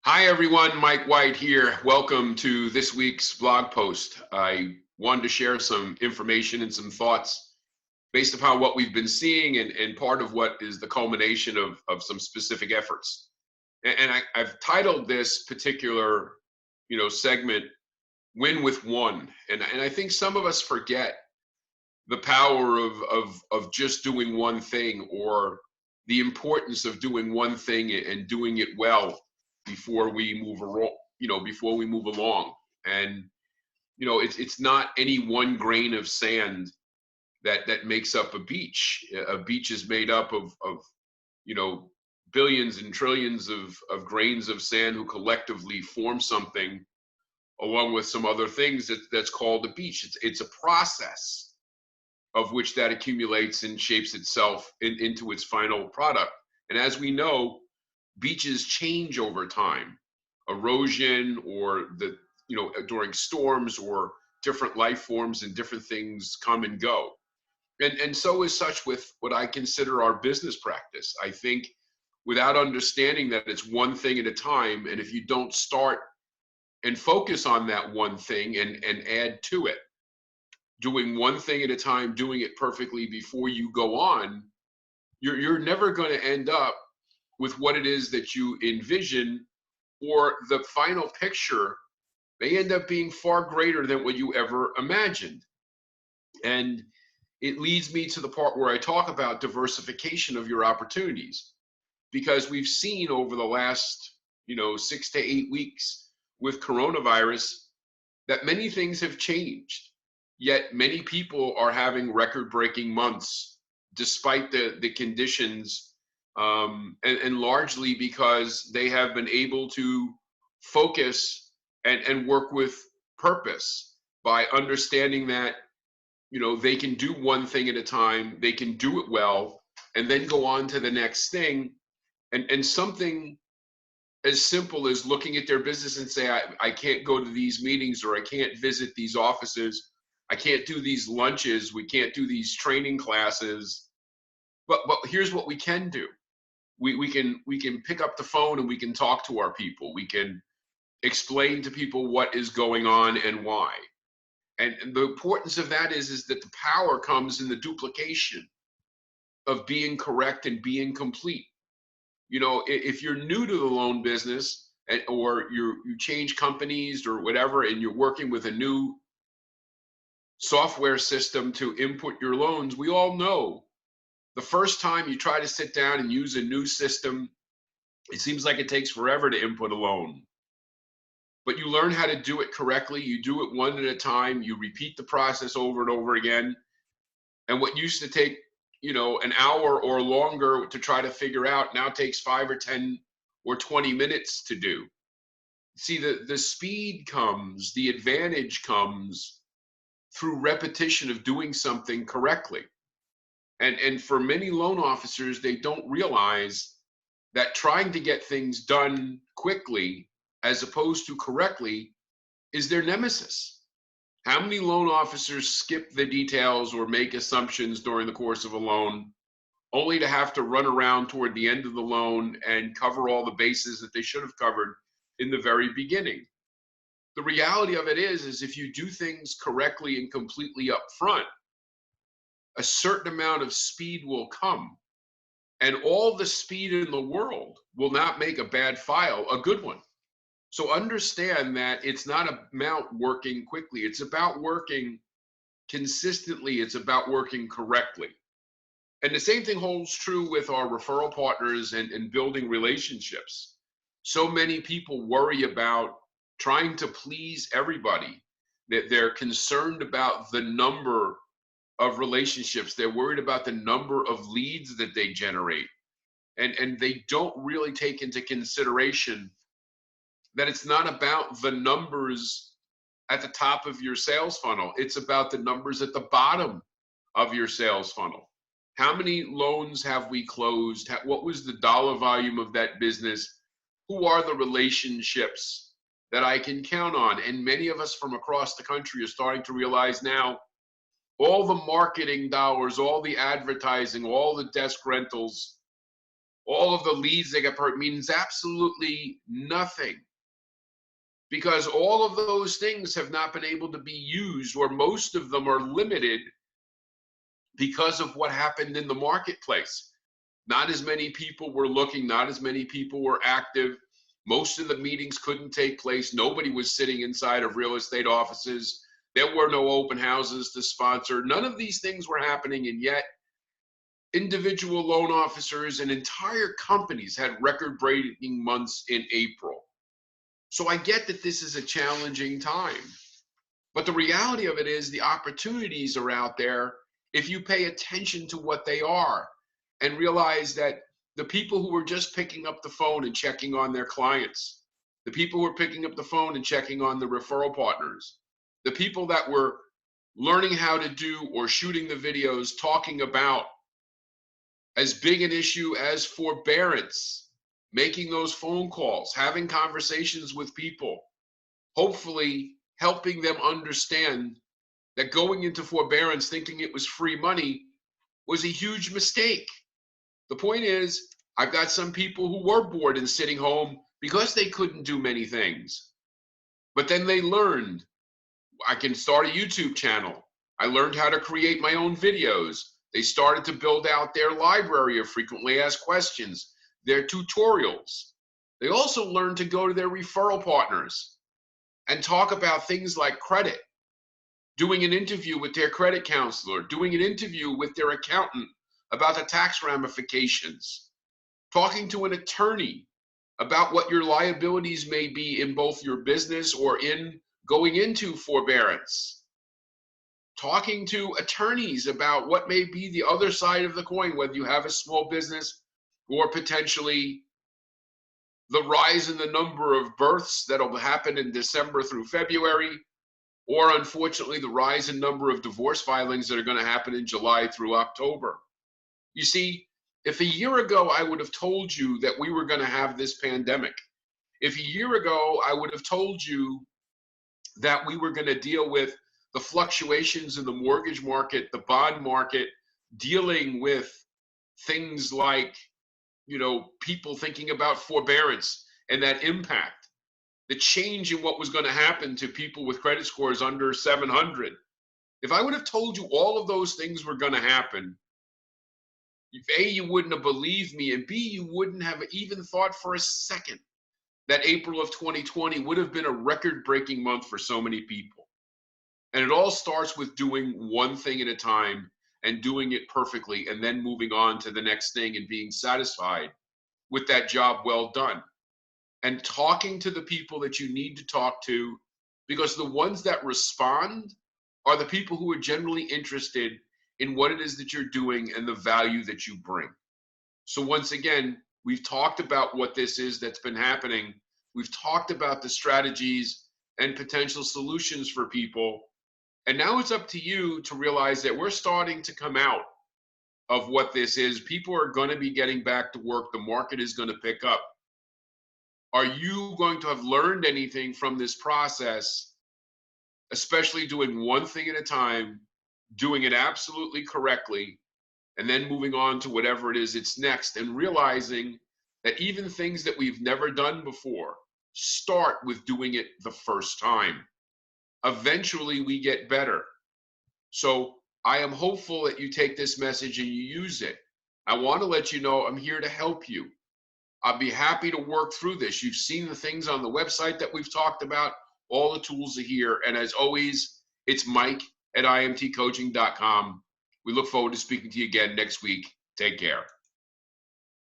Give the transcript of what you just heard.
Hi, everyone. Mike White here. Welcome to this week's blog post. I wanted to share some information and some thoughts based upon what we've been seeing and part of what is the culmination of some specific efforts. I've titled this particular, segment, Win with One. And I think some of us forget the power of just doing one thing, or the importance of doing one thing and doing it well before we move along, and it's not any one grain of sand that makes up a beach. A beach is made up of you know billions and trillions of grains of sand who collectively form something, along with some other things that's called a beach. It's a process of which that accumulates and shapes itself into its final product. And as we know, beaches change over time. Erosion, or during storms, or different life forms and different things come and go. And so is such with what I consider our business practice. I think without understanding that it's one thing at a time, and if you don't start and focus on that one thing and add to it, doing one thing at a time, doing it perfectly before you go on, you're never going to end up with what it is that you envision, or the final picture may end up being far greater than what you ever imagined. And it leads me to the part where I talk about diversification of your opportunities, because we've seen over the last 6 to 8 weeks with coronavirus that many things have changed. Yet many people are having record-breaking months despite the conditions, and largely because they have been able to focus and work with purpose by understanding that they can do one thing at a time, they can do it well, and then go on to the next thing. And something as simple as looking at their business and say, I can't go to these meetings, or I can't visit these offices, I can't do these lunches, we can't do these training classes. But here's what we can do. We can pick up the phone and we can talk to our people. We can explain to people what is going on and why. And the importance of that is that the power comes in the duplication of being correct and being complete. If you're new to the loan business, or you change companies or whatever, and you're working with a new software system to input your loans, we all know the first time you try to sit down and use a new system, it seems like it takes forever to input a loan. But you learn how to do it correctly. You do it one at a time. You repeat the process over and over again. And what used to take, an hour or longer to try to figure out, now takes 5 or 10 or 20 minutes to do. See, the speed comes, the advantage comes through repetition of doing something correctly. And for many loan officers, they don't realize that trying to get things done quickly as opposed to correctly is their nemesis. How many loan officers skip the details or make assumptions during the course of a loan, only to have to run around toward the end of the loan and cover all the bases that they should have covered in the very beginning? The reality of it is if you do things correctly and completely up front, a certain amount of speed will come. And all the speed in the world will not make a bad file a good one. So understand that it's not about working quickly. It's about working consistently. It's about working correctly. And the same thing holds true with our referral partners and building relationships. So many people worry about trying to please everybody, that they're concerned about the number of relationships. They're worried about the number of leads that they generate. And they don't really take into consideration that it's not about the numbers at the top of your sales funnel. It's about the numbers at the bottom of your sales funnel. How many loans have we closed? What was the dollar volume of that business? Who are the relationships that I can count on? And many of us from across the country are starting to realize now, all the marketing dollars, all the advertising, all the desk rentals, all of the leads they got per means absolutely nothing, because all of those things have not been able to be used, or most of them are limited because of what happened in the marketplace. Not as many people were looking, not as many people were active. Most of the meetings couldn't take place. Nobody was sitting inside of real estate offices. There were no open houses to sponsor. None of these things were happening, and yet individual loan officers and entire companies had record-breaking months in April. So I get that this is a challenging time, but the reality of it is the opportunities are out there if you pay attention to what they are and realize that the people who were just picking up the phone and checking on their clients, the people who were picking up the phone and checking on the referral partners, the people that were learning how to do or shooting the videos talking about as big an issue as forbearance, making those phone calls, having conversations with people, hopefully helping them understand that going into forbearance thinking it was free money was a huge mistake. The point is, I've got some people who were bored and sitting home because they couldn't do many things. But then they learned, I can start a YouTube channel. I learned how to create my own videos. They started to build out their library of frequently asked questions, their tutorials. They also learned to go to their referral partners and talk about things like credit, doing an interview with their credit counselor, doing an interview with their accountant about the tax ramifications, talking to an attorney about what your liabilities may be in both your business or in going into forbearance, talking to attorneys about what may be the other side of the coin, whether you have a small business or potentially the rise in the number of births that'll happen in December through February, or unfortunately the rise in number of divorce filings that are going to happen in July through October. You see, if a year ago I would have told you that we were going to have this pandemic, if a year ago I would have told you that we were going to deal with the fluctuations in the mortgage market, the bond market, dealing with things like, people thinking about forbearance and that impact, the change in what was going to happen to people with credit scores under 700. If I would have told you all of those things were going to happen, A, you wouldn't have believed me, and B, you wouldn't have even thought for a second that April of 2020 would have been a record-breaking month for so many people. And it all starts with doing one thing at a time and doing it perfectly, and then moving on to the next thing and being satisfied with that job well done. And talking to the people that you need to talk to, because the ones that respond are the people who are generally interested in what it is that you're doing and the value that you bring. So once again, we've talked about what this is that's been happening. We've talked about the strategies and potential solutions for people. And now it's up to you to realize that we're starting to come out of what this is. People are going to be getting back to work. The market is going to pick up. Are you going to have learned anything from this process, especially doing one thing at a time, doing it absolutely correctly, and then moving on to whatever it is it's next, and realizing that even things that we've never done before start with doing it the first time. Eventually we get better. So I am hopeful that you take this message and you use it. I want to let you know I'm here to help you. I'll be happy to work through this. You've seen the things on the website that we've talked about. All the tools are here. And as always, it's Mike@imtcoaching.com. We look forward to speaking to you again next week. Take care.